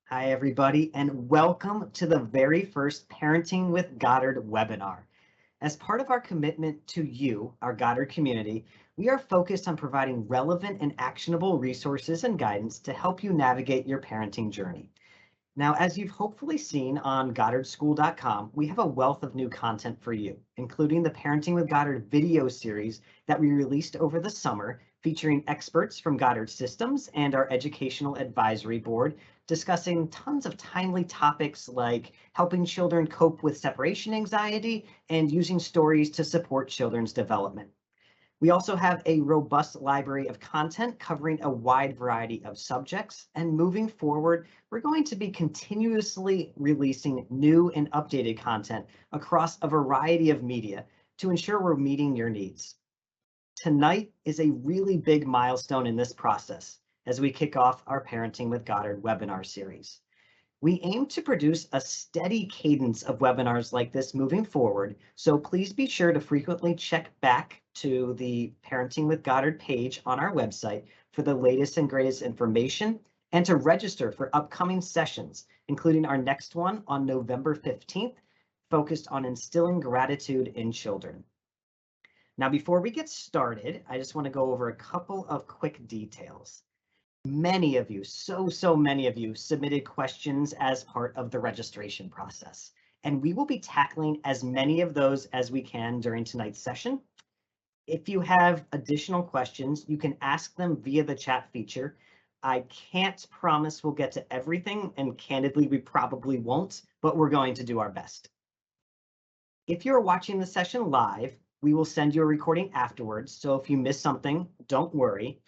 Hi, everybody, and welcome to the very first Parenting with Goddard webinar. As part of our commitment to you, our Goddard community, we are focused on providing relevant and actionable resources and guidance to help you navigate your parenting journey. Now, as you've hopefully seen on GoddardSchool.com, we have a wealth of new content for you, including the Parenting with Goddard video series that we released over the summer, featuring experts from Goddard Systems and our Educational Advisory Board, discussing tons of timely topics like helping children cope with separation anxiety and using stories to support children's development. We also have a robust library of content covering a wide variety of subjects. And moving forward, we're going to be continuously releasing new and updated content across a variety of media to ensure we're meeting your needs. Tonight is a really big milestone in this process as we kick off our Parenting with Goddard webinar series. We aim to produce a steady cadence of webinars like this moving forward, so please be sure to frequently check back to the Parenting with Goddard page on our website for the latest and greatest information and to register for upcoming sessions, including our next one on November 15th, focused on instilling gratitude in children. Now, before we get started, I just want to go over a couple of quick details. Many of you, so many of you submitted questions as part of the registration process, and we will be tackling as many of those as we can during tonight's session. If you have additional questions, you can ask them via the chat feature. I can't promise we'll get to everything, and candidly, we probably won't, but we're going to do our best. If you're watching the session live, we will send you a recording afterwards, so if you miss something, don't worry.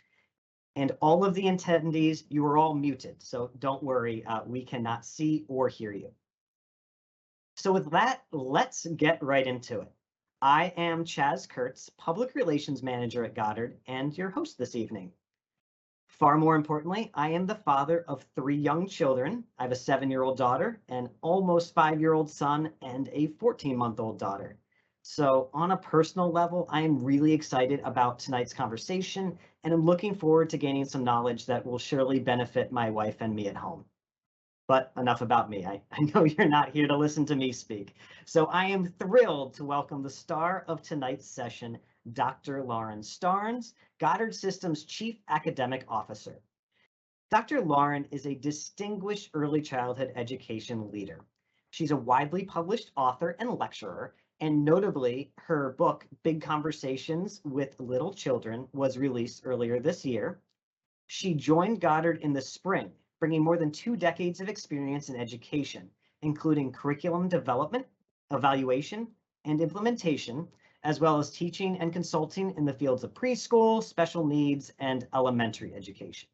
And all of the attendees, you are all muted, so don't worry, we cannot see or hear you. So with that, let's get right into it. I am Chaz Kurtz, Public Relations Manager at Goddard, and your host this evening. Far more importantly, I am the father of 3 young children. I have a 7-year-old daughter, an almost 5-year-old son, and a 14-month-old daughter. So on a personal level, I am really excited about tonight's conversation, and I'm looking forward to gaining some knowledge that will surely benefit my wife and me at home. But enough about me. I know you're not here to listen to me speak. So I am thrilled to welcome the star of tonight's session, Dr. Lauren Starnes, Goddard Systems Chief Academic Officer. Dr. Lauren is a distinguished early childhood education leader. She's a widely published author and lecturer, and notably, her book, Big Conversations with Little Children, was released earlier this year. She joined Goddard in the spring, bringing more than 2 decades of experience in education, including curriculum development, evaluation, and implementation, as well as teaching and consulting in the fields of preschool, special needs, and elementary education.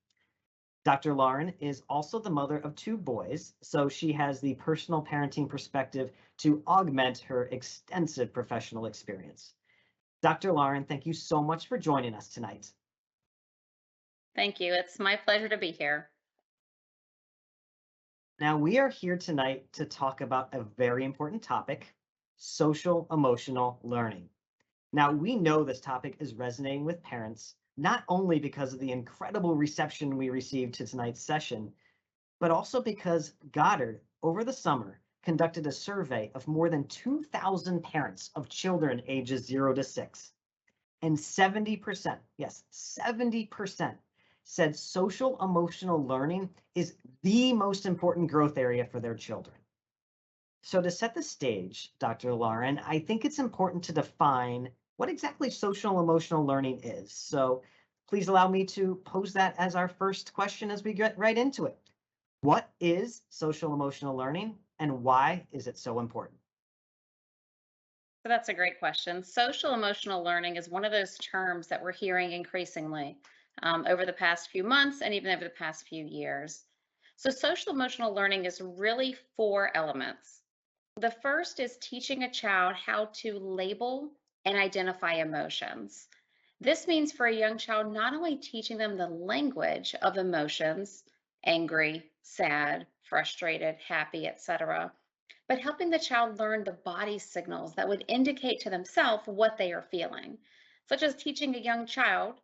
Dr. Lauren is also the mother of 2 boys, so she has the personal parenting perspective to augment her extensive professional experience. Dr. Lauren, thank you so much for joining us tonight. Thank you. It's my pleasure to be here. Now, we are here tonight to talk about a very important topic, social emotional learning. Now, we know this topic is resonating with parents, not only because of the incredible reception we received to tonight's session, but also because Goddard, over the summer, conducted a survey of more than 2,000 parents of children ages 0 to 6. And 70%, yes, 70% said social emotional learning is the most important growth area for their children. So to set the stage, Dr. Lauren, I think it's important to define what exactly social emotional learning is. So please allow me to pose that as our first question as we get right into it. What is social emotional learning and why is it so important? So that's a great question. Social emotional learning is one of those terms that we're hearing increasingly over the past few months and even over the past few years. So social emotional learning is really 4 elements. The first is teaching a child how to label and identify emotions. This means for a young child, not only teaching them the language of emotions, angry, sad, frustrated, happy, etc., but helping the child learn the body signals that would indicate to themselves what they are feeling, such as teaching a young child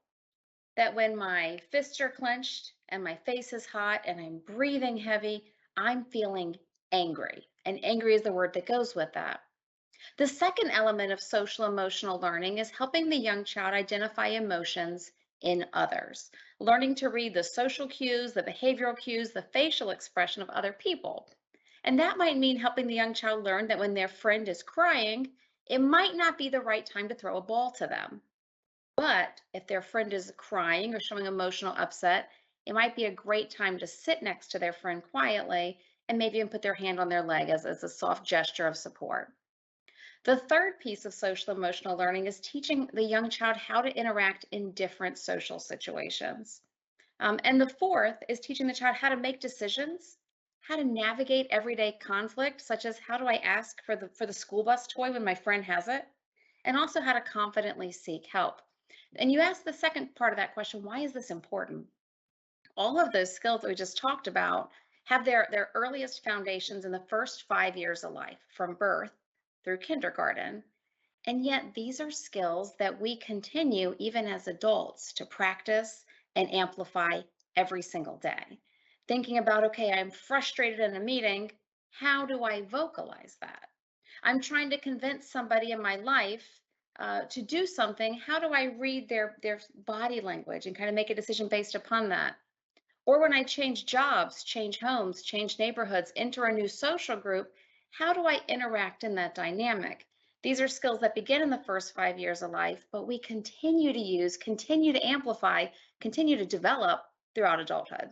that when my fists are clenched and my face is hot and I'm breathing heavy, I'm feeling angry. And angry is the word that goes with that. The second element of social emotional learning is helping the young child identify emotions in others, learning to read the social cues, the behavioral cues, the facial expression of other people. And that might mean helping the young child learn that when their friend is crying, it might not be the right time to throw a ball to them. But if their friend is crying or showing emotional upset, it might be a great time to sit next to their friend quietly and maybe even put their hand on their leg as a soft gesture of support. The third piece of social emotional learning is teaching the young child how to interact in different social situations. And the fourth is teaching the child how to make decisions, how to navigate everyday conflict, such as how do I ask for the school bus toy when my friend has it, and also how to confidently seek help. And you asked the second part of that question, why is this important? All of those skills that we just talked about have their earliest foundations in the first 5 years of life, from birth through kindergarten. And yet, these are skills that we continue even as adults to practice and amplify every single day. Thinking about, okay, I'm frustrated in a meeting. How do I vocalize that? I'm trying to convince somebody in my life to do something. How do I read their body language and kind of make a decision based upon that? Or when I change jobs, change homes, change neighborhoods, enter a new social group, how do I interact in that dynamic? These are skills that begin in the first 5 years of life, but we continue to use, continue to amplify, continue to develop throughout adulthood.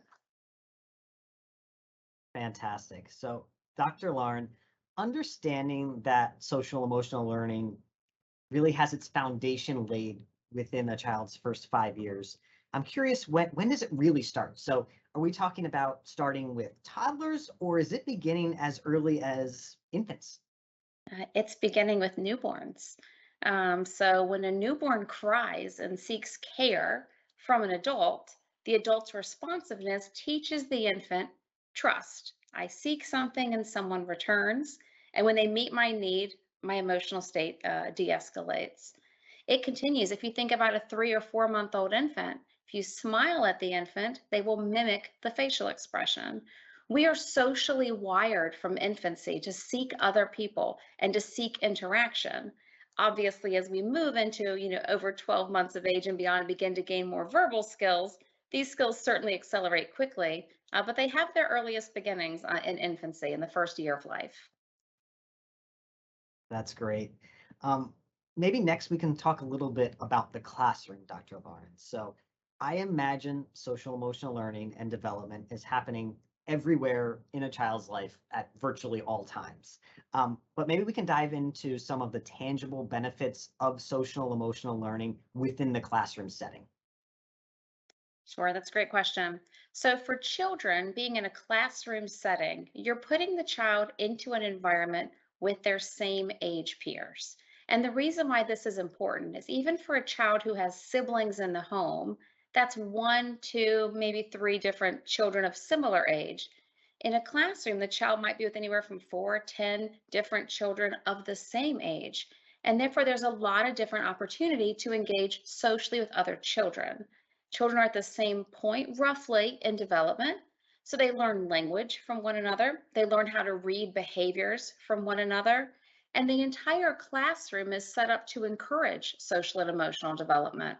Fantastic. So, Dr. Lauren, understanding that social emotional learning really has its foundation laid within a child's first 5 years. I'm curious, when does it really start? So are we talking about starting with toddlers, or is it beginning as early as infants? It's beginning with newborns. So when a newborn cries and seeks care from an adult, the adult's responsiveness teaches the infant trust. I seek something and someone returns. And when they meet my need, my emotional state de escalates. It continues. If you think about a 3 or 4 month old infant, if you smile at the infant, they will mimic the facial expression. We are socially wired from infancy to seek other people and to seek interaction. Obviously, as we move into, over 12 months of age and beyond, begin to gain more verbal skills, these skills certainly accelerate quickly, but they have their earliest beginnings in infancy, in the first year of life. That's great. Um, Maybe next we can talk a little bit about the classroom, Dr. Lawrence. So I imagine social emotional learning and development is happening everywhere in a child's life at virtually all times. But maybe we can dive into some of the tangible benefits of social emotional learning within the classroom setting. Sure, that's a great question. So, for children, being in a classroom setting, you're putting the child into an environment with their same age peers. And the reason why this is important is even for a child who has siblings in the home, that's one, two, maybe three different children of similar age. In a classroom, the child might be with anywhere from 4, 10 different children of the same age. And therefore, there's a lot of different opportunity to engage socially with other children. Children are at the same point, roughly, in development. So they learn language from one another. They learn how to read behaviors from one another. And the entire classroom is set up to encourage social and emotional development.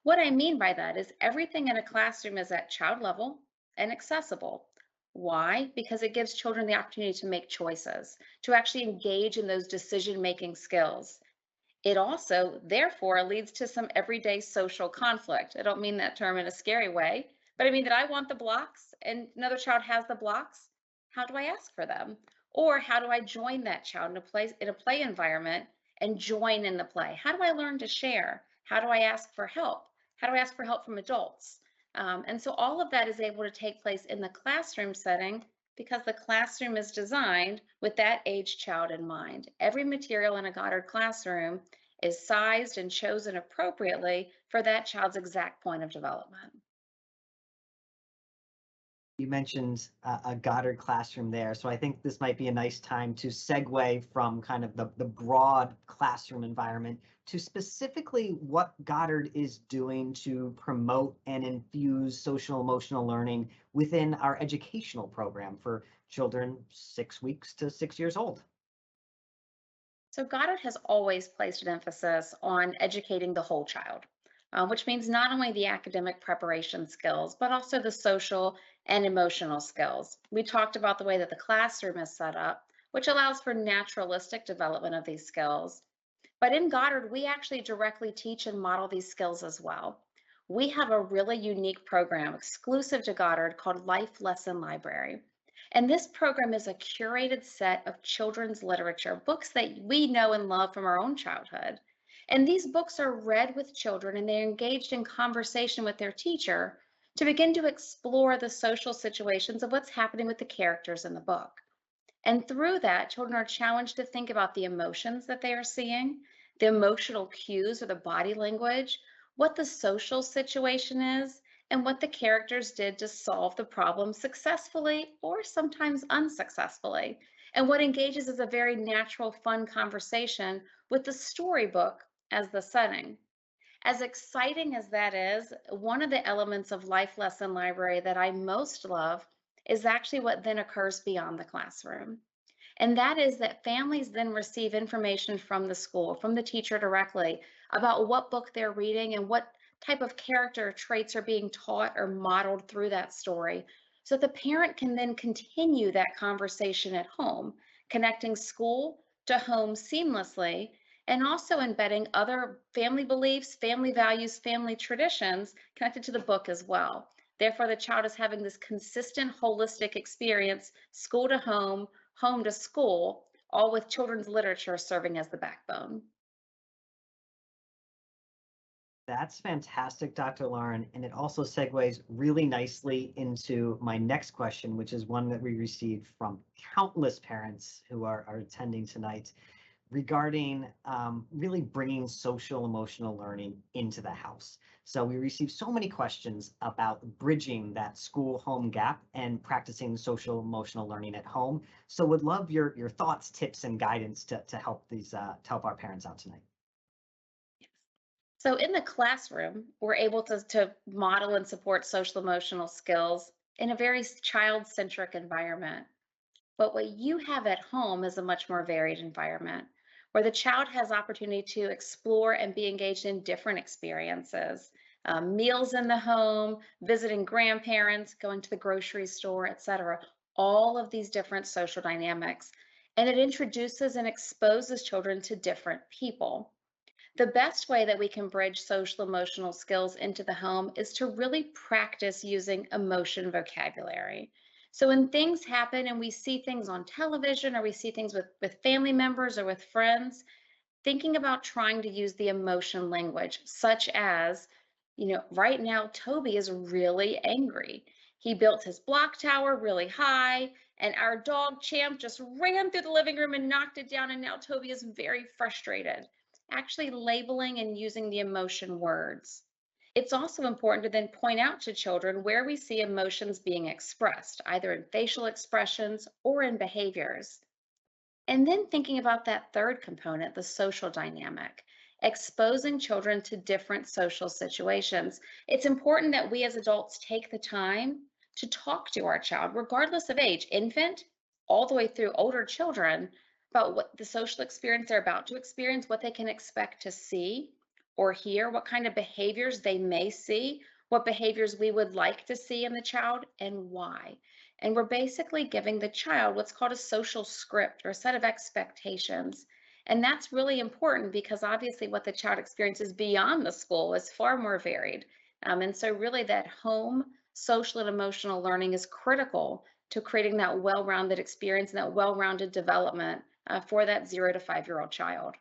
What I mean by that is everything in a classroom is at child level and accessible. Why? Because it gives children the opportunity to make choices, to actually engage in those decision-making skills. It also, therefore, leads to some everyday social conflict. I don't mean that term in a scary way, but I mean that I want the blocks and another child has the blocks. How do I ask for them? Or how do I join that child in a play environment and join in the play? How do I learn to share? How do I ask for help? How do I ask for help from adults? And so all of that is able to take place in the classroom setting because the classroom is designed with that age child in mind. Every material in a Goddard classroom is sized and chosen appropriately for that child's exact point of development. You mentioned a Goddard classroom there, so I think this might be a nice time to segue from kind of the broad classroom environment to specifically what Goddard is doing to promote and infuse social emotional learning within our educational program for children 6 weeks to 6 years old. So Goddard has always placed an emphasis on educating the whole child, which means not only the academic preparation skills, but also the social and emotional skills. We talked about the way that the classroom is set up, which allows for naturalistic development of these skills. But in Goddard, we actually directly teach and model these skills as well. We have a really unique program exclusive to Goddard called Life Lesson Library. And this program is a curated set of children's literature, books that we know and love from our own childhood. And these books are read with children and they're engaged in conversation with their teacher to begin to explore the social situations of what's happening with the characters in the book. And through that, children are challenged to think about the emotions that they are seeing, the emotional cues or the body language, what the social situation is, and what the characters did to solve the problem successfully or sometimes unsuccessfully. And what engages is a very natural, fun conversation with the storybook as the setting. As exciting as that is, one of the elements of Life Lesson Library that I most love is actually what then occurs beyond the classroom. And that is that families then receive information from the school, from the teacher directly, about what book they're reading and what type of character traits are being taught or modeled through that story. So the parent can then continue that conversation at home, connecting school to home seamlessly, and also embedding other family beliefs, family values, family traditions connected to the book as well. Therefore, the child is having this consistent, holistic experience, school to home to school, all with children's literature serving as the backbone. That's fantastic, Dr. Lauren, and it also segues really nicely into my next question, which is one that we received from countless parents who are attending tonight regarding really bringing social emotional learning into the house. So we received so many questions about bridging that school home gap and practicing social emotional learning at home. So would love your thoughts, tips, and guidance to help to help our parents out tonight. So in the classroom, we're able to model and support social emotional skills in a very child-centric environment. But what you have at home is a much more varied environment where the child has opportunity to explore and be engaged in different experiences. Meals in the home, visiting grandparents, going to the grocery store, etc. All of these different social dynamics. And it introduces and exposes children to different people. The best way that we can bridge social emotional skills into the home is to really practice using emotion vocabulary. So when things happen and we see things on television or we see things with family members or with friends, thinking about trying to use the emotion language, such as, right now, Toby is really angry. He built his block tower really high, and our dog Champ just ran through the living room and knocked it down, and now Toby is very frustrated. Actually, labeling and using the emotion words. It's also important to then point out to children where we see emotions being expressed, either in facial expressions or in behaviors. And then thinking about that third component, the social dynamic, exposing children to different social situations. It's important that we as adults take the time to talk to our child, regardless of age, infant, all the way through older children, about what the social experience they're about to experience, what they can expect to see or hear, what kind of behaviors they may see, what behaviors we would like to see in the child, and why. And we're basically giving the child what's called a social script or a set of expectations. And that's really important because obviously what the child experiences beyond the school is far more varied. And so really that home social and emotional learning is critical to creating that well-rounded experience and that well-rounded development for that 0 to 5 year old child.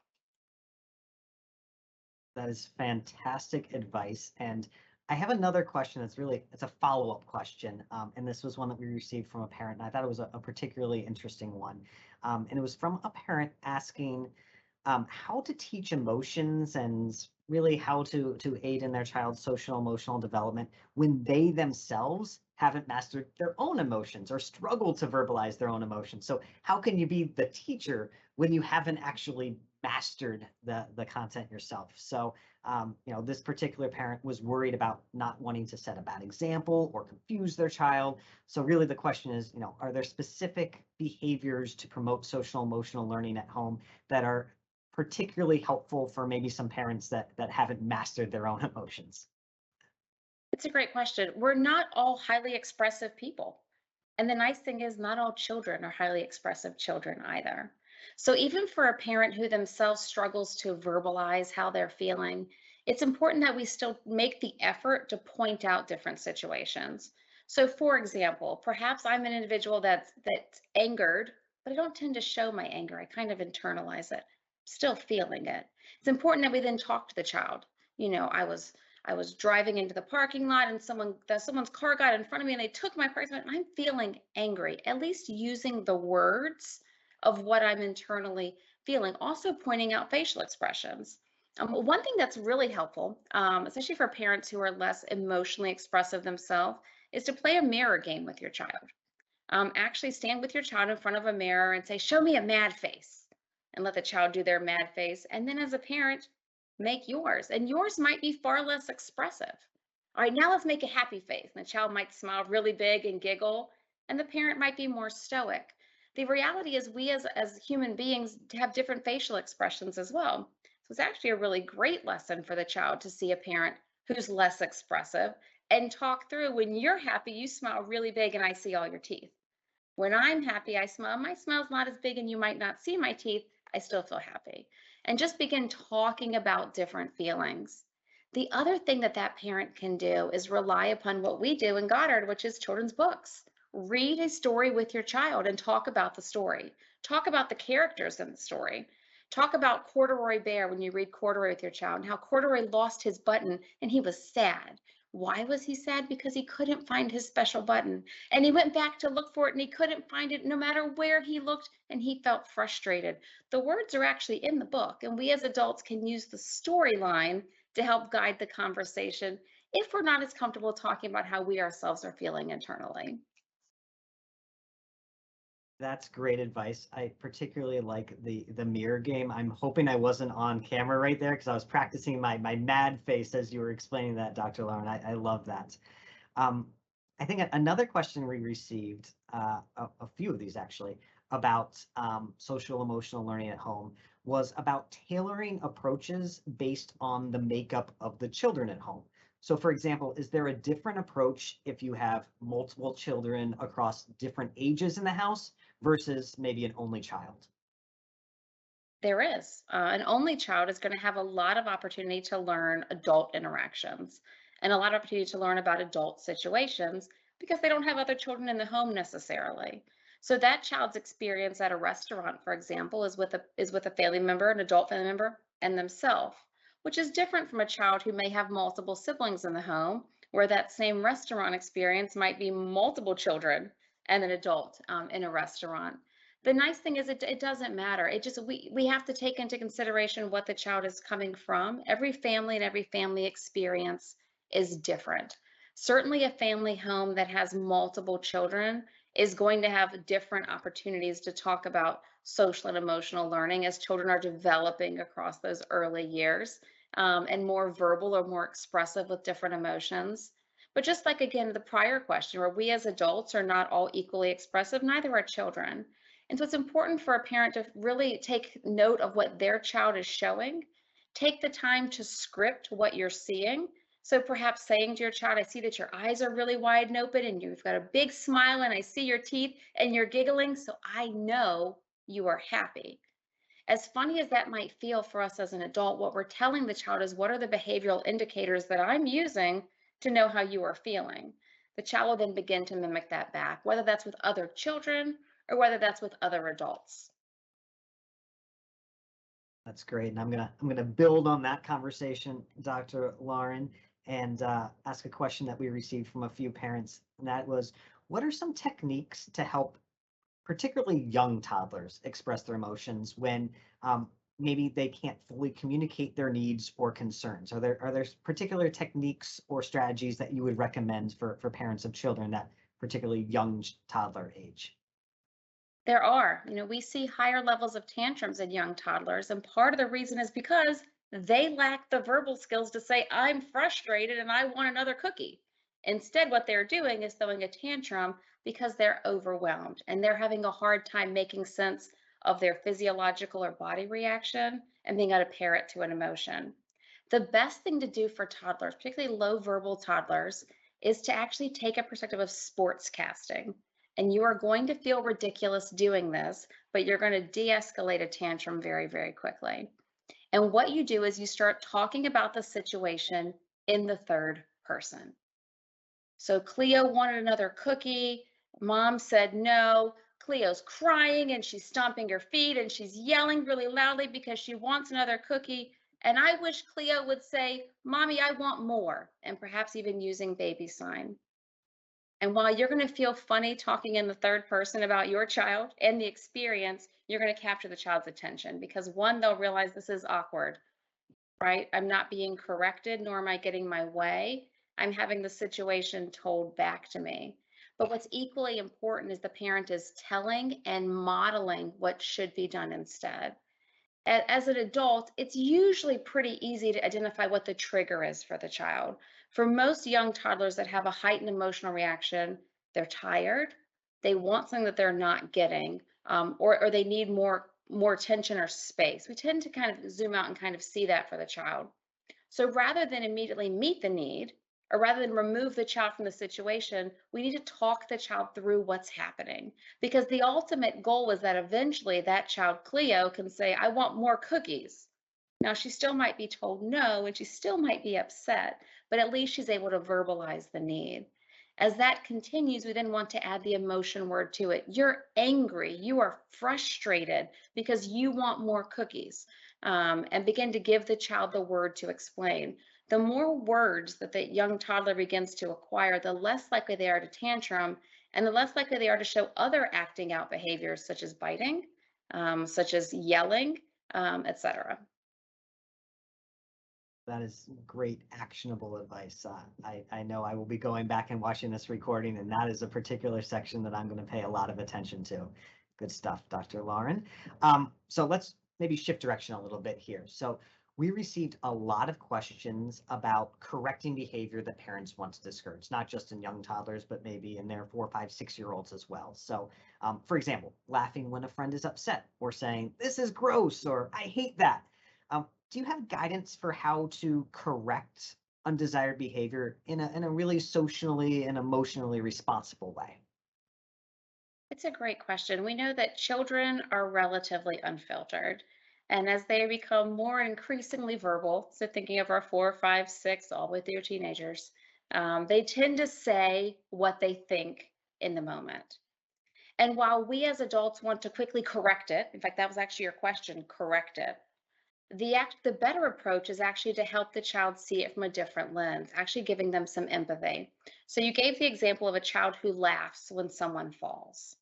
That is fantastic advice. And I have another question that's really, it's a follow-up question. And this was one that we received from a parent, and I thought it was a particularly interesting one. And it was from a parent asking how to teach emotions and really how to aid in their child's social emotional development when they themselves haven't mastered their own emotions or struggle to verbalize their own emotions. So how can you be the teacher when you haven't actually mastered the content yourself? So this particular parent was worried about not wanting to set a bad example or confuse their child. So really the question is, are there specific behaviors to promote social emotional learning at home that are particularly helpful for maybe some parents that haven't mastered their own emotions? It's a great question. We're not all highly expressive people. And the nice thing is, not all children are highly expressive children either. So, even for a parent who themselves struggles to verbalize how they're feeling, it's important that we still make the effort to point out different situations. So, for example, perhaps I'm an individual that's angered, but I don't tend to show my anger. I kind of internalize it, still feeling it. It's important that we then talk to the child. I was driving into the parking lot and someone's car got in front of me and they took my purse and I'm feeling angry. At least using the words of what I'm internally feeling, also pointing out facial expressions. One thing that's really helpful, especially for parents who are less emotionally expressive themselves, is to play a mirror game with your child. Actually stand with your child in front of a mirror and say, "Show me a mad face," and let the child do their mad face. And then as a parent, make yours. And yours might be far less expressive. All right, now let's make a happy face. And the child might smile really big and giggle, and the parent might be more stoic. The reality is, we as human beings have different facial expressions as well. So it's actually a really great lesson for the child to see a parent who's less expressive and talk through, when you're happy, you smile really big and I see all your teeth. When I'm happy, I smile. My smile's not as big and you might not see my teeth. I still feel happy. And just begin talking about different feelings. The other thing that that parent can do is rely upon what we do in Goddard, which is children's books. Read a story with your child and talk about the story. Talk about the characters in the story. Talk about Corduroy Bear when you read Corduroy with your child and how Corduroy lost his button and he was sad. Why was he sad? Because he couldn't find his special button. And he went back to look for it and he couldn't find it no matter where he looked, and he felt frustrated. The words are actually in the book, and we as adults can use the storyline to help guide the conversation if we're not as comfortable talking about how we ourselves are feeling internally. That's great advice. I particularly like the mirror game. I'm hoping I wasn't on camera right there because I was practicing my mad face as you were explaining that, Dr. Lauren. I love that. Um, I think another question we received, a few of these actually, about social emotional learning at home was about tailoring approaches based on the makeup of the children at home. So for example, is there a different approach if you have multiple children across different ages in the house versus maybe an only child? There is. An only child is going to have a lot of opportunity to learn adult interactions and a lot of opportunity to learn about adult situations because they don't have other children in the home necessarily. So that child's experience at a restaurant, for example, is with a family member, an adult family member, and themselves, which is different from a child who may have multiple siblings in the home, where that same restaurant experience might be multiple children and an adult in a restaurant. The nice thing is, it doesn't matter. It just, we have to take into consideration what the child is coming from. Every family and every family experience is different. Certainly a family home that has multiple children is going to have different opportunities to talk about social and emotional learning as children are developing across those early years, and more verbal or more expressive with different emotions. But just like, again, the prior question, where we as adults are not all equally expressive, neither are children. And so it's important for a parent to really take note of what their child is showing. Take the time to script what you're seeing. So perhaps saying to your child, "I see that your eyes are really wide and open and you've got a big smile and I see your teeth and you're giggling, so I know you are happy." As funny as that might feel for us as an adult, what we're telling the child is, what are the behavioral indicators that I'm using to know how you are feeling? The child will then begin to mimic that back, whether that's with other children or whether that's with other adults. That's great. And I'm gonna build on that conversation, Dr. Lauren, and ask a question that we received from a few parents. And that was, what are some techniques to help particularly young toddlers express their emotions when maybe they can't fully communicate their needs or concerns? Are there particular techniques or strategies that you would recommend for parents of children that particularly young toddler age? There are. We see higher levels of tantrums in young toddlers, and part of the reason is because they lack the verbal skills to say, I'm frustrated and I want another cookie. Instead, what they're doing is throwing a tantrum because they're overwhelmed and they're having a hard time making sense of their physiological or body reaction and being able to pair it to an emotion. The best thing to do for toddlers, particularly low verbal toddlers, is to actually take a perspective of sports casting. And you are going to feel ridiculous doing this, but you're going to de-escalate a tantrum very, very quickly. And what you do is you start talking about the situation in the third person. So Cleo wanted another cookie. Mom said no. Cleo's crying and she's stomping her feet and she's yelling really loudly because she wants another cookie. And I wish Cleo would say, Mommy, I want more, and perhaps even using baby sign. And while you're going to feel funny talking in the third person about your child and the experience, you're going to capture the child's attention because one, they'll realize this is awkward, right? I'm not being corrected, nor am I getting my way. I'm having the situation told back to me. But what's equally important is the parent is telling and modeling what should be done instead. As an adult, it's usually pretty easy to identify what the trigger is for the child. For most young toddlers that have a heightened emotional reaction, they're tired, they want something that they're not getting, or they need more attention or space. We tend to kind of zoom out and kind of see that for the child. So rather than immediately meet the need, or rather than remove the child from the situation, we need to talk the child through what's happening. Because the ultimate goal is that eventually that child, Cleo, can say, I want more cookies. Now, she still might be told no, and she still might be upset, but at least she's able to verbalize the need. As that continues, we then want to add the emotion word to it. You're angry, you are frustrated because you want more cookies, and begin to give the child the word to explain. The more words that the young toddler begins to acquire, the less likely they are to tantrum and the less likely they are to show other acting out behaviors such as biting, such as yelling, etc. That is great actionable advice. I know I will be going back and watching this recording, and that is a particular section that I'm going to pay a lot of attention to. Good stuff, Dr. Lauren. So let's maybe shift direction a little bit here. So we received a lot of questions about correcting behavior that parents want to discourage, not just in young toddlers, but maybe in their 4, 5, 6-year-olds as well. So for example, laughing when a friend is upset or saying, this is gross, or I hate that. Do you have guidance for how to correct undesired behavior in a really socially and emotionally responsible way? It's a great question. We know that children are relatively unfiltered. And as they become more increasingly verbal, so thinking of our 4, 5, 6, all the way through teenagers, they tend to say what they think in the moment. And while we as adults want to quickly correct it, in fact, that was actually your question, correct it. The better approach is actually to help the child see it from a different lens, actually giving them some empathy. So you gave the example of a child who laughs when someone falls.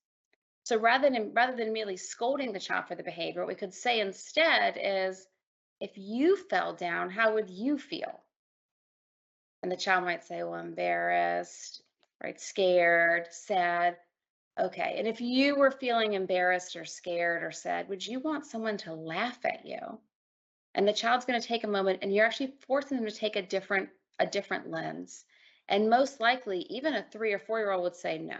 So rather than immediately scolding the child for the behavior, what we could say instead is, if you fell down, how would you feel? And the child might say, well, embarrassed, right? Scared, sad. Okay. And if you were feeling embarrassed or scared or sad, would you want someone to laugh at you? And the child's going to take a moment and you're actually forcing them to take a different lens. And most likely, even a 3 or 4-year-old would say no.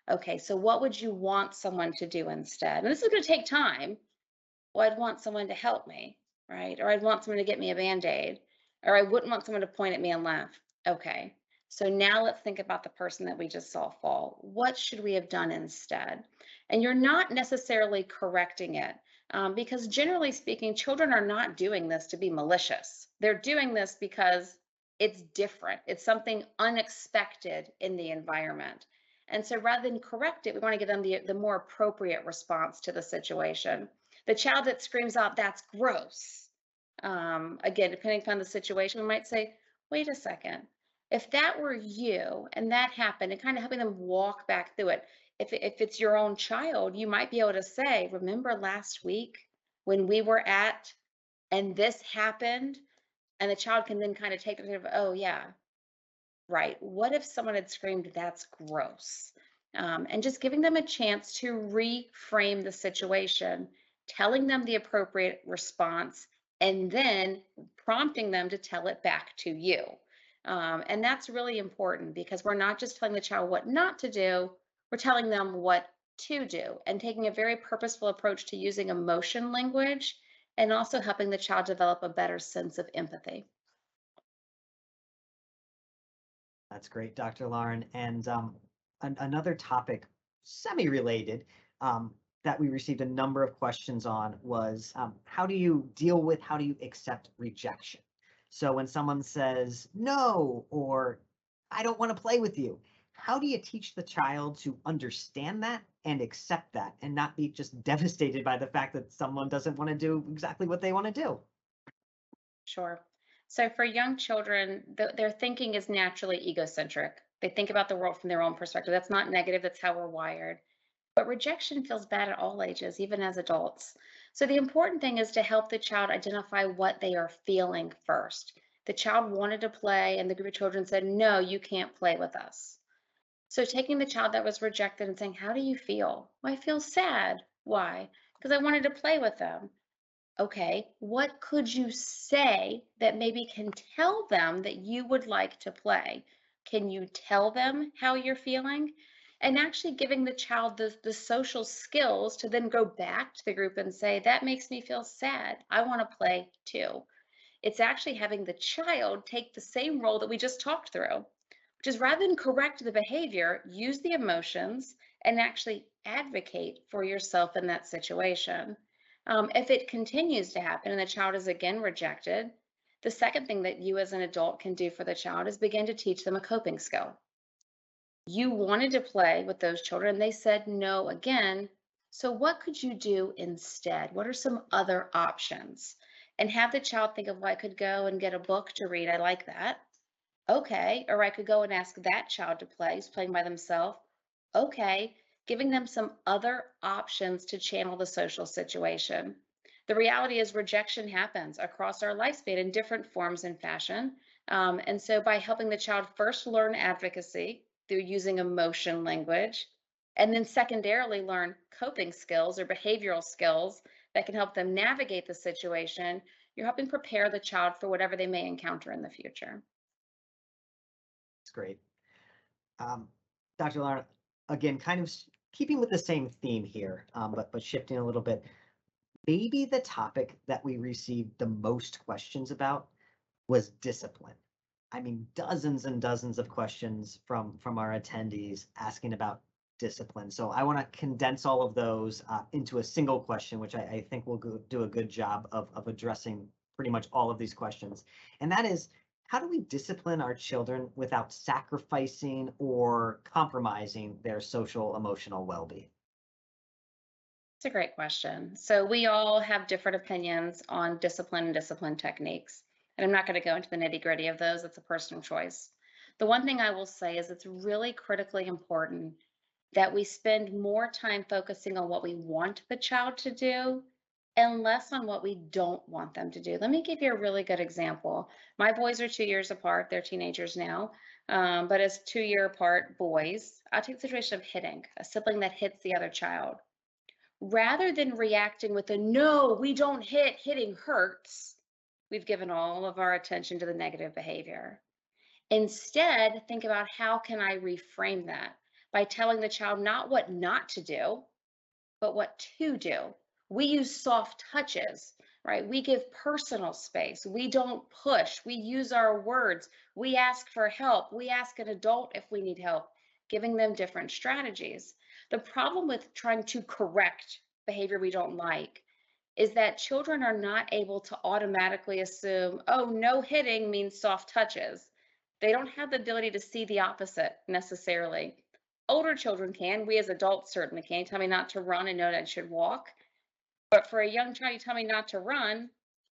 Okay, so what would you want someone to do instead? And this is going to take time. Well, I'd want someone to help me, right? Or I'd want someone to get me a Band-Aid, or I wouldn't want someone to point at me and laugh. Okay, so now let's think about the person that we just saw fall. What should we have done instead? And you're not necessarily correcting it, because generally speaking, children are not doing this to be malicious. They're doing this because it's different. It's something unexpected in the environment. And so rather than correct it, we want to give them the more appropriate response to the situation. The child that screams out, that's gross. Again, depending upon the situation, we might say, wait a second. If that were you and that happened, and kind of helping them walk back through it. If it's your own child, you might be able to say, remember last week when we were at, and this happened, and the child can then kind of take the, oh yeah, right. What if someone had screamed, that's gross? And just giving them a chance to reframe the situation, telling them the appropriate response, and then prompting them to tell it back to you. And that's really important because we're not just telling the child what not to do, we're telling them what to do and taking a very purposeful approach to using emotion language and also helping the child develop a better sense of empathy. That's great, Dr. Lauren. And another topic, semi-related, that we received a number of questions on was how do you deal with, how do you accept rejection? So when someone says no, or I don't want to play with you, how do you teach the child to understand that and accept that and not be just devastated by the fact that someone doesn't want to do exactly what they want to do? Sure. So for young children, their thinking is naturally egocentric. They think about the world from their own perspective. That's not negative, that's how we're wired. But rejection feels bad at all ages, even as adults. So the important thing is to help the child identify what they are feeling first. The child wanted to play, and the group of children said, no, you can't play with us. So taking the child that was rejected and saying, how do you feel? Well, I feel sad. Why? Because I wanted to play with them. Okay, what could you say that maybe can tell them that you would like to play? Can you tell them how you're feeling? And actually giving the child the social skills to then go back to the group and say, that makes me feel sad. I want to play too. It's actually having the child take the same role that we just talked through, which is rather than correct the behavior, use the emotions and actually advocate for yourself in that situation. If it continues to happen and the child is again rejected, the second thing that you as an adult can do for the child is begin to teach them a coping skill. You wanted to play with those children, they said no again. So, what could you do instead? What are some other options? And have the child think of, well, I could go and get a book to read. I like that. Okay. Or I could go and ask that child to play, who's playing by themselves. Okay. Giving them some other options to channel the social situation. The reality is rejection happens across our lifespan in different forms and fashion. And so by helping the child first learn advocacy through using emotion language, and then secondarily learn coping skills or behavioral skills that can help them navigate the situation, you're helping prepare the child for whatever they may encounter in the future. It's great. Um, Dr. Lauren, again, kind of keeping with the same theme here, but shifting a little bit. Maybe the topic that we received the most questions about was discipline. I mean, dozens and dozens of questions from our attendees asking about discipline. So I want to condense all of those into a single question, which I think will do a good job of addressing pretty much all of these questions. And that is, how do we discipline our children without sacrificing or compromising their social emotional well-being? It's a great question. So we all have different opinions on discipline and discipline techniques. And I'm not going to go into the nitty gritty of those. It's a personal choice. The one thing I will say is it's really critically important that we spend more time focusing on what we want the child to do and less on what we don't want them to do. Let me give you a really good example. My boys are 2 years apart. They're teenagers now. But as 2 year apart boys, I'll take the situation of hitting a sibling that hits the other child. Rather than reacting with a no, we don't hit, hitting hurts, we've given all of our attention to the negative behavior. Instead, think about how can I reframe that by telling the child not what not to do, but what to do. We use soft touches, right? We give personal space. We don't push. We use our words. We ask for help. We ask an adult if we need help, giving them different strategies. The problem with trying to correct behavior we don't like is that children are not able to automatically assume, oh, no hitting means soft touches. They don't have the ability to see the opposite necessarily. Older children can. We as adults certainly can. You tell me not to run and know that I should walk. But for a young child, you tell me not to run,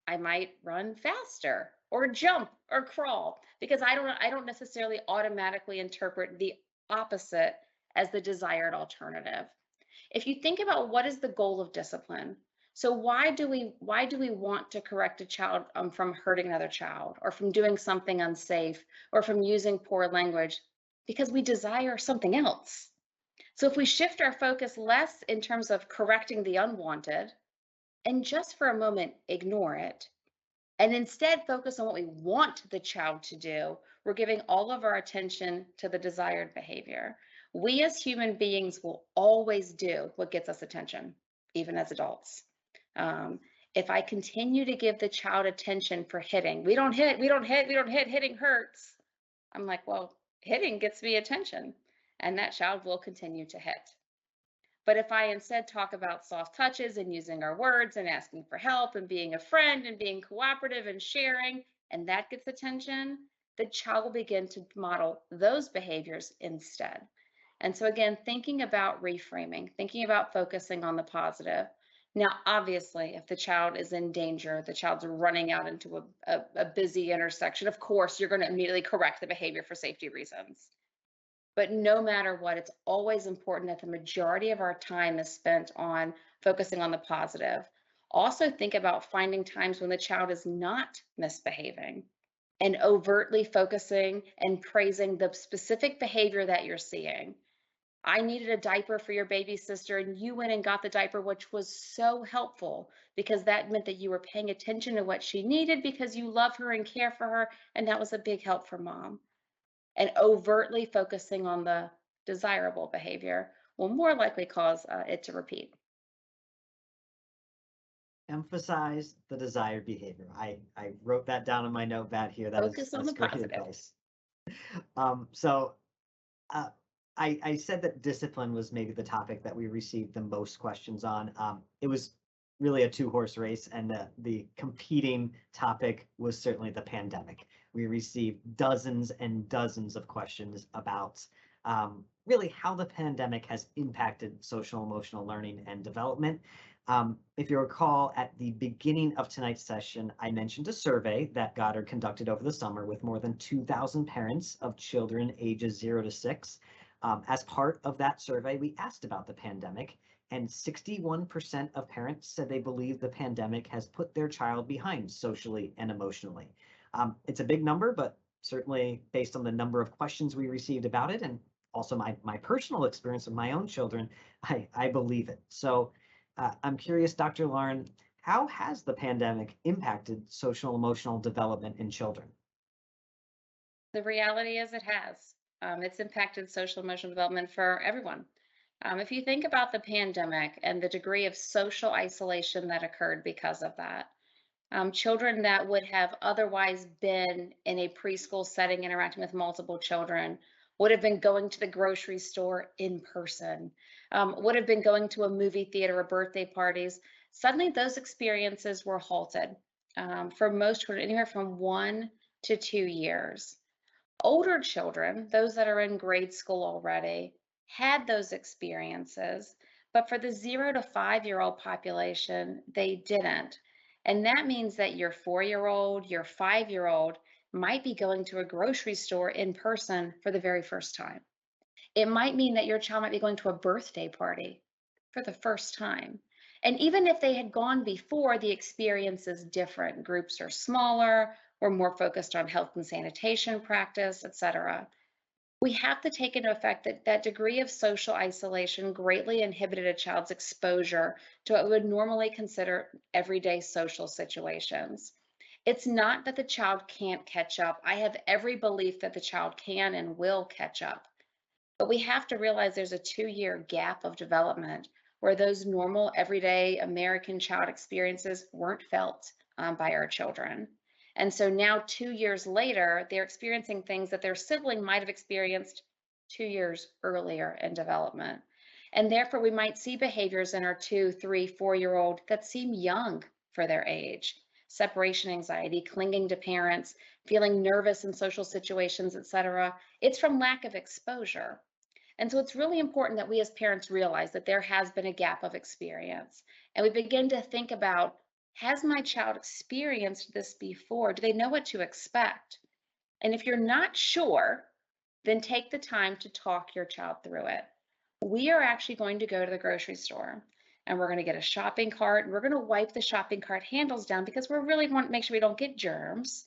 I might run faster or jump or crawl because I don't necessarily automatically interpret the opposite as the desired alternative. If you think about what is the goal of discipline, So why do we want to correct a child from hurting another child or from doing something unsafe or from using poor language? Because we desire something else. So if we shift our focus less in terms of correcting the unwanted and just for a moment ignore it, and instead focus on what we want the child to do, we're giving all of our attention to the desired behavior. We as human beings will always do what gets us attention, even as adults. Um, if I continue to give the child attention for hitting, we don't hit, we don't hit, we don't hit, hitting hurts. I'm like, well, hitting gets me attention, and that child will continue to hit. But if I instead talk about soft touches and using our words and asking for help and being a friend and being cooperative and sharing, and that gets attention, the child will begin to model those behaviors instead. And so, again, thinking about reframing, thinking about focusing on the positive. Now, obviously, if the child is in danger, the child's running out into a busy intersection, of course, you're going to immediately correct the behavior for safety reasons. But no matter what, it's always important that the majority of our time is spent on focusing on the positive. Also, think about finding times when the child is not misbehaving and overtly focusing and praising the specific behavior that you're seeing. I needed a diaper for your baby sister, and you went and got the diaper, which was so helpful because that meant that you were paying attention to what she needed because you love her and care for her, and that was a big help for mom. And overtly focusing on the desirable behavior will more likely cause it to repeat. Emphasize the desired behavior. I wrote that down in my notepad here. Focus on That's the great positive. advice. So uh, I said that discipline was maybe the topic that we received the most questions on. It was really a two-horse race, and the competing topic was certainly the pandemic. We received dozens and dozens of questions about really how the pandemic has impacted social emotional learning and development. If you recall, at the beginning of tonight's session, I mentioned a survey that Goddard conducted over the summer with more than 2,000 parents of children ages 0 to 6. As part of that survey, we asked about the pandemic, and 61% of parents said they believe the pandemic has put their child behind socially and emotionally. It's a big number, but certainly based on the number of questions we received about it, and also my personal experience with my own children, I believe it. So I'm curious, Dr. Lauren, how has the pandemic impacted social emotional development in children? The reality is it has. It's impacted social emotional development for everyone. If you think about the pandemic and the degree of social isolation that occurred because of that, children that would have otherwise been in a preschool setting interacting with multiple children would have been going to the grocery store in person, would have been going to a movie theater or birthday parties. Suddenly, those experiences were halted for most children, anywhere from 1 to 2 years. Older children, those that are in grade school already, had those experiences, but for the 0 to 5-year-old population, they didn't. And that means that your 4-year-old, your 5-year-old might be going to a grocery store in person for the very first time. It might mean that your child might be going to a birthday party for the first time. And even if they had gone before, the experience is different. Groups are smaller, we're more focused on health and sanitation practice, et cetera. We have to take into effect that that degree of social isolation greatly inhibited a child's exposure to what we would normally consider everyday social situations. It's not that the child can't catch up. I have every belief that the child can and will catch up. But we have to realize there's a 2-year gap of development where those normal, everyday American child experiences weren't felt by our children. And so now, 2 years later, they're experiencing things that their sibling might have experienced 2 years earlier in development. And therefore, we might see behaviors in our 2, 3, 4-year-old that seem young for their age. Separation anxiety, clinging to parents, feeling nervous in social situations, et cetera. It's from lack of exposure. And so it's really important that we as parents realize that there has been a gap of experience. And we begin to think about, has my child experienced this before? Do they know what to expect? And if you're not sure, then take the time to talk your child through it. We are actually going to go to the grocery store. and we're going to get a shopping cart and we're going to wipe the shopping cart handles down because we really want to make sure we don't get germs.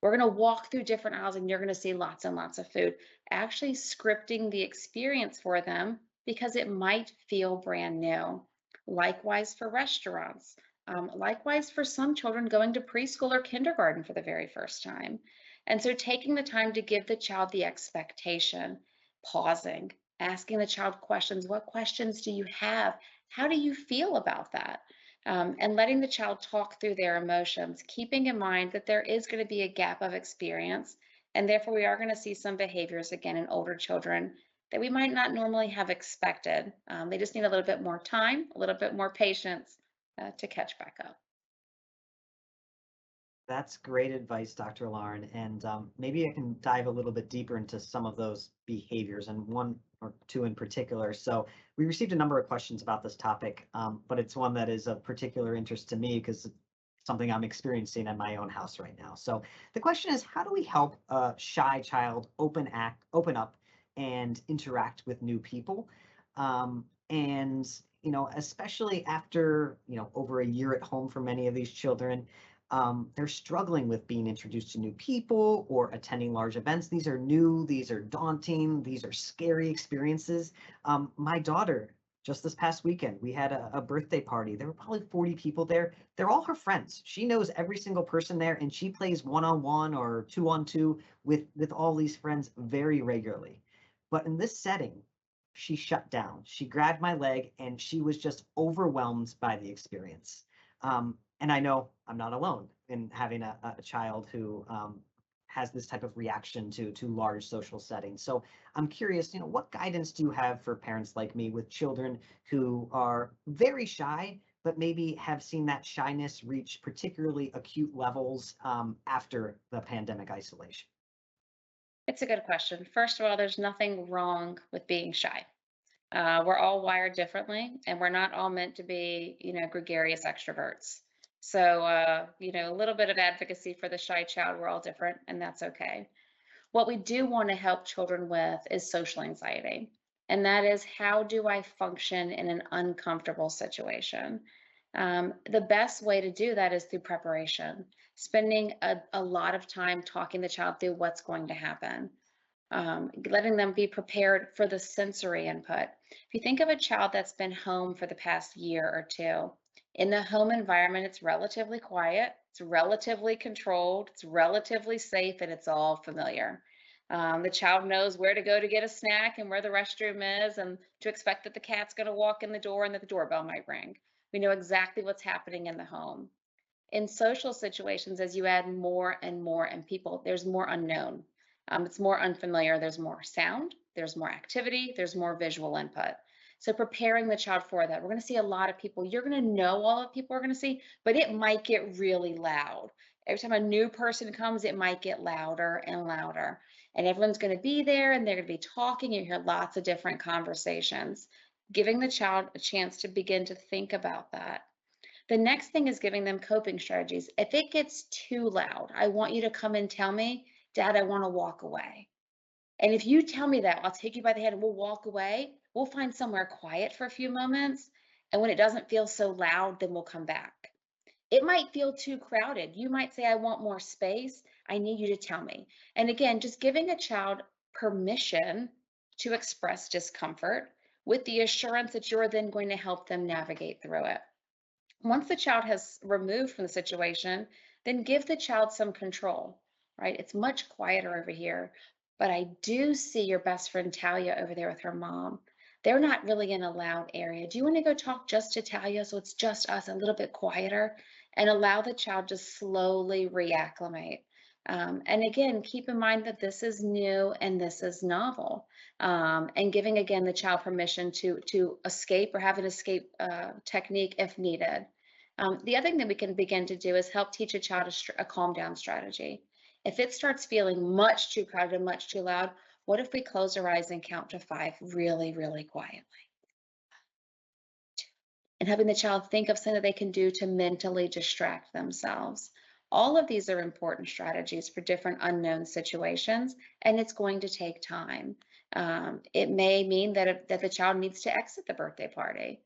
We're going to walk through different aisles and you're going to see lots and lots of food. Actually scripting the experience for them because it might feel brand new. Likewise for restaurants. Likewise for some children going to preschool or kindergarten for the very first time. And so taking the time to give the child the expectation, pausing, asking the child questions. What questions do you have? How do you feel about that? And letting the child talk through their emotions, keeping in mind that there is going to be a gap of experience, and therefore we are going to see some behaviors again in older children that we might not normally have expected. They just need a little bit more time, a little bit more patience to catch back up. That's great advice, Dr. Lauren. And maybe I can dive a little bit deeper into some of those behaviors and one or two in particular. So we received a number of questions about this topic, but it's one that is of particular interest to me because it's something I'm experiencing in my own house right now. So the question is, how do we help a shy child open up and interact with new people? And especially after, over a year at home for many of these children, they're struggling with being introduced to new people or attending large events. These are new, these are daunting, these are scary experiences. My daughter, just this past weekend, we had a birthday party. There were probably 40 people there. They're all her friends. She knows every single person there, and she plays one-on-one or two-on-two with all these friends very regularly. But in this setting, she shut down. She grabbed my leg, and she was just overwhelmed by the experience. And I know I'm not alone in having a child who has this type of reaction to large social settings. So I'm curious, what guidance do you have for parents like me with children who are very shy, but maybe have seen that shyness reach particularly acute levels after the pandemic isolation? It's a good question. First of all, there's nothing wrong with being shy. We're all wired differently, and we're not all meant to be, gregarious extroverts. So, a little bit of advocacy for the shy child. We're all different, and that's okay. What we do want to help children with is social anxiety. And that is, how do I function in an uncomfortable situation? The best way to do that is through preparation, spending a lot of time talking the child through what's going to happen, letting them be prepared for the sensory input. If you think of a child that's been home for the past year or two, in the home environment, it's relatively quiet, it's relatively controlled, it's relatively safe, and it's all familiar. The child knows where to go to get a snack and where the restroom is, and to expect that the cat's going to walk in the door and that the doorbell might ring. We know exactly what's happening in the home. In social situations, as you add more and more and people, there's more unknown. It's more unfamiliar. There's more sound, there's more activity, there's more visual input. So preparing the child for that. We're going to see a lot of people. You're going to know all the people we're going to see, but it might get really loud. Every time a new person comes, it might get louder and louder. And everyone's going to be there and they're going to be talking. You hear lots of different conversations. Giving the child a chance to begin to think about that. The next thing is giving them coping strategies. If it gets too loud, I want you to come and tell me, Dad, I want to walk away. And if you tell me that, I'll take you by the hand and we'll walk away. We'll find somewhere quiet for a few moments. And when it doesn't feel so loud, then we'll come back. It might feel too crowded. You might say, I want more space. I need you to tell me. And again, just giving a child permission to express discomfort with the assurance that you're then going to help them navigate through it. Once the child has removed from the situation, then give the child some control, right? It's much quieter over here, but I do see your best friend Talia over there with her mom. They're not really in a loud area. Do you want to go talk just to Talia so it's just us, a little bit quieter, and allow the child to slowly reacclimate? And again, keep in mind that this is new and this is novel, and giving again the child permission to escape or have an escape technique if needed. The other thing that we can begin to do is help teach a child a calm down strategy. If it starts feeling much too crowded and much too loud, what if we close our eyes and count to 5 really, really quietly? And having the child think of something that they can do to mentally distract themselves. All of these are important strategies for different unknown situations, and it's going to take time. It may mean that the child needs to exit the birthday party.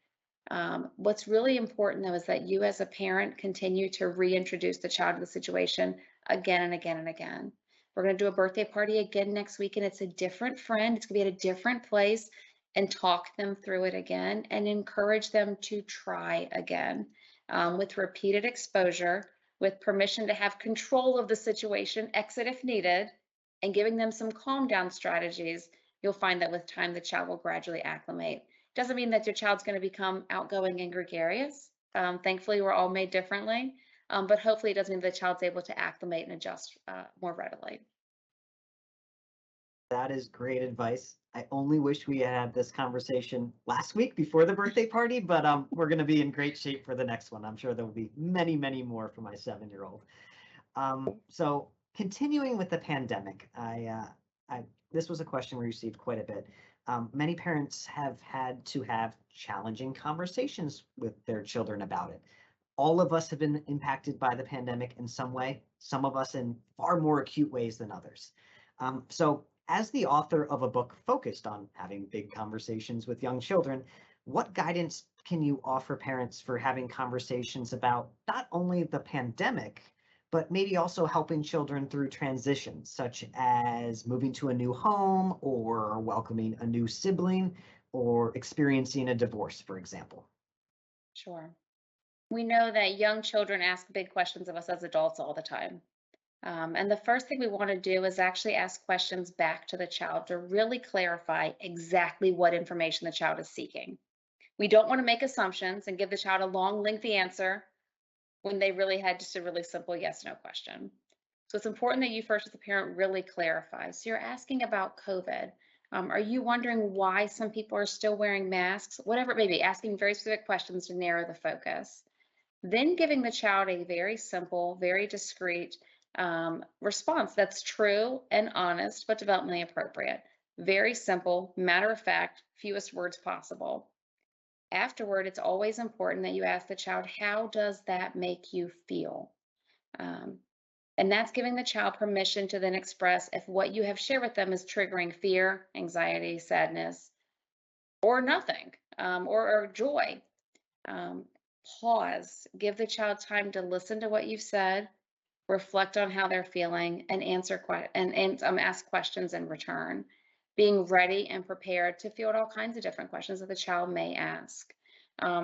What's really important though is that you as a parent continue to reintroduce the child to the situation again and again and again. We're going to do a birthday party again next week, and it's a different friend. It's going to be at a different place, and talk them through it again and encourage them to try again with repeated exposure, with permission to have control of the situation, exit if needed, and giving them some calm down strategies. You'll find that with time, the child will gradually acclimate. Doesn't mean that your child's going to become outgoing and gregarious. Thankfully, we're all made differently, but hopefully it doesn't mean the child's able to acclimate and adjust more readily. That is great advice. I only wish we had this conversation last week before the birthday party, but we're going to be in great shape for the next one. I'm sure there will be many, many more for my 7-year-old. So continuing with the pandemic, this was a question we received quite a bit. Many parents have had to have challenging conversations with their children about it. All of us have been impacted by the pandemic in some way, some of us in far more acute ways than others. So as the author of a book focused on having big conversations with young children, what guidance can you offer parents for having conversations about not only the pandemic, but maybe also helping children through transitions, such as moving to a new home or welcoming a new sibling or experiencing a divorce, for example? Sure. We know that young children ask big questions of us as adults all the time. And the first thing we want to do is actually ask questions back to the child to really clarify exactly what information the child is seeking. We don't want to make assumptions and give the child a long, lengthy answer when they really had just a really simple yes no question. So it's important that you first, as a parent, really clarify. So you're asking about COVID. Are you wondering why some people are still wearing masks? Whatever it may be, asking very specific questions to narrow the focus. Then giving the child a very simple, very discreet response that's true and honest, but developmentally appropriate. Very simple, matter of fact, fewest words possible. Afterward, it's always important that you ask the child, how does that make you feel? Um, and that's giving the child permission to then express if what you have shared with them is triggering fear, anxiety, sadness, or nothing, or joy. Um, Pause, give the child time to listen to what you've said, reflect on how they're feeling, and ask questions in return. Being ready and prepared to field all kinds of different questions that the child may ask.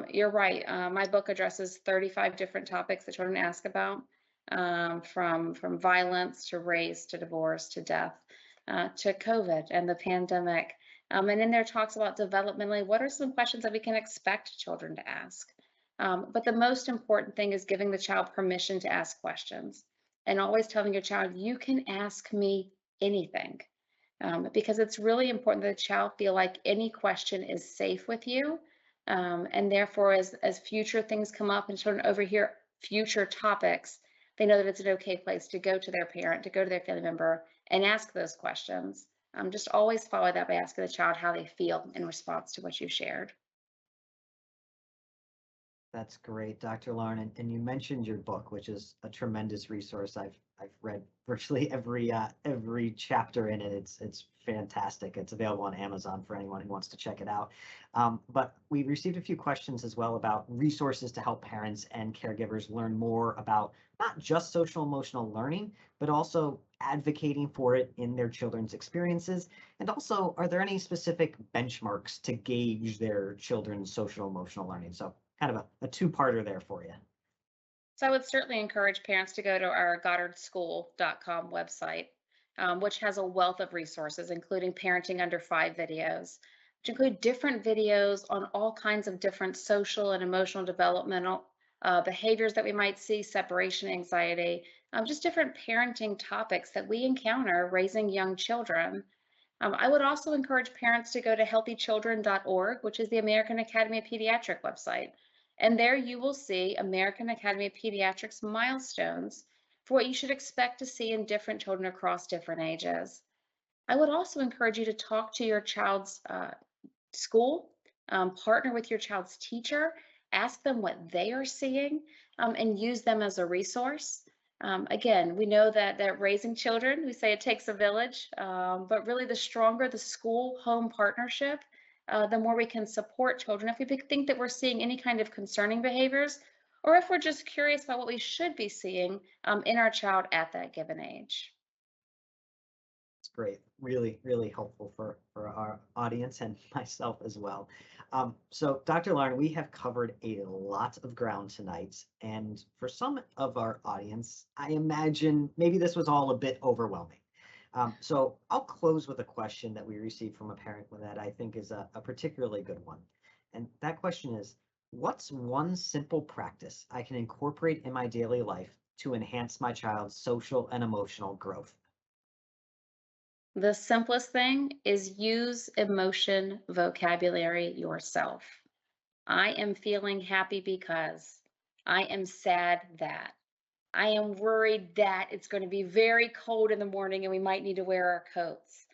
You're right. My book addresses 35 different topics that children ask about, from violence to race to divorce to death to COVID and the pandemic. And in there talks about developmentally, what are some questions that we can expect children to ask? But the most important thing is giving the child permission to ask questions and always telling your child, you can ask me anything. Because it's really important that the child feel like any question is safe with you. And therefore, as future things come up and children overhear future topics, they know that it's an okay place to go to their parent, to go to their family member and ask those questions. Just always follow that by asking the child how they feel in response to what you've shared. That's great, Dr. Lauren. And you mentioned your book, which is a tremendous resource. I've read virtually every chapter in it. It's fantastic. It's available on Amazon for anyone who wants to check it out. But we received a few questions as well about resources to help parents and caregivers learn more about not just social emotional learning, but also advocating for it in their children's experiences. And also, are there any specific benchmarks to gauge their children's social emotional learning? So kind of a two-parter there for you. So I would certainly encourage parents to go to our GoddardsSchool.com website, which has a wealth of resources, including parenting under 5 videos, which include different videos on all kinds of different social and emotional developmental behaviors that we might see, separation anxiety, just different parenting topics that we encounter raising young children. I would also encourage parents to go to healthychildren.org, which is the American Academy of Pediatric website. And there you will see American Academy of Pediatrics milestones for what you should expect to see in different children across different ages. I would also encourage you to talk to your child's school, partner with your child's teacher, ask them what they are seeing, and use them as a resource. Again, we know that raising children, we say it takes a village, but really the stronger the school-home partnership, the more we can support children if we think that we're seeing any kind of concerning behaviors, or if we're just curious about what we should be seeing in our child at that given age. It's great. Really, really helpful for our audience and myself as well. So, Dr. Lauren, we have covered a lot of ground tonight. And for some of our audience, I imagine maybe this was all a bit overwhelming. So I'll close with a question that we received from a parent that I think is a particularly good one. And that question is, what's one simple practice I can incorporate in my daily life to enhance my child's social and emotional growth? The simplest thing is use emotion vocabulary yourself. I am feeling happy because I am sad that I am worried that it's going to be very cold in the morning and we might need to wear our coats.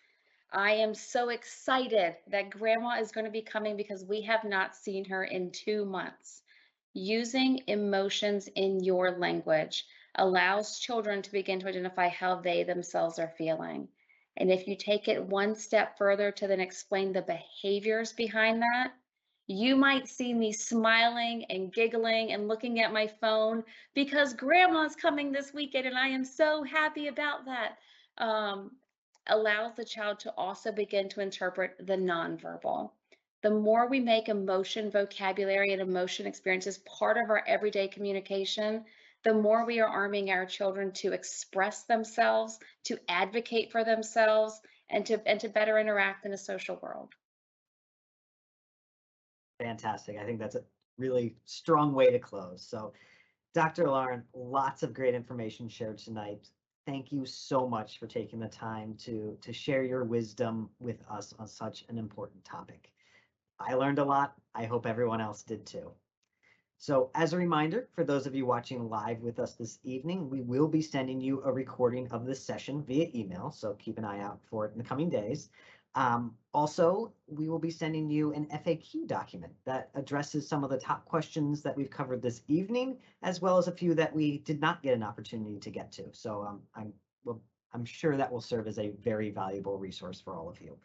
I am so excited that grandma is going to be coming because we have not seen her in 2 months. Using emotions in your language allows children to begin to identify how they themselves are feeling. And if you take it one step further to then explain the behaviors behind that, you might see me smiling and giggling and looking at my phone because grandma's coming this weekend and I am so happy about that. Um, Allows the child to also begin to interpret the nonverbal. The more we make emotion vocabulary and emotion experiences part of our everyday communication, the more we are arming our children to express themselves, to advocate for themselves, and to better interact in a social world. Fantastic. I think that's a really strong way to close. So, Dr. Lauren, lots of great information shared tonight. Thank you so much for taking the time to share your wisdom with us on such an important topic. I learned a lot. I hope everyone else did too. So as a reminder, for those of you watching live with us this evening, we will be sending you a recording of this session via email, so keep an eye out for it in the coming days. Also, we will be sending you an FAQ document that addresses some of the top questions that we've covered this evening, as well as a few that we did not get an opportunity to get to. So I'm sure that will serve as a very valuable resource for all of you.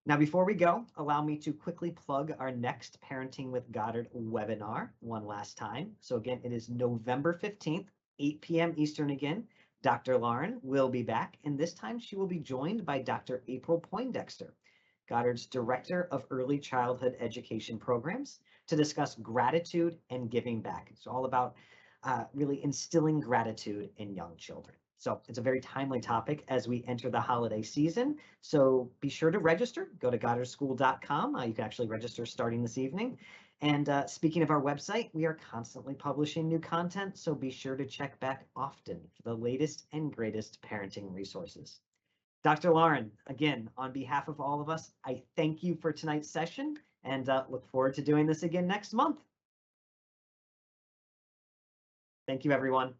Now, before we go, allow me to quickly plug our next Parenting with Goddard webinar one last time. So again, it is November 15th, 8 p.m. Eastern again. Dr. Lauren will be back, and this time she will be joined by Dr. April Poindexter, Goddard's Director of Early Childhood Education Programs, to discuss gratitude and giving back. It's all about really instilling gratitude in young children. So it's a very timely topic as we enter the holiday season. So be sure to register. Go to goddardschool.com. You can actually register starting this evening. And speaking of our website, we are constantly publishing new content, so be sure to check back often for the latest and greatest parenting resources. Dr. Lauren, again, on behalf of all of us, I thank you for tonight's session and look forward to doing this again next month. Thank you, everyone.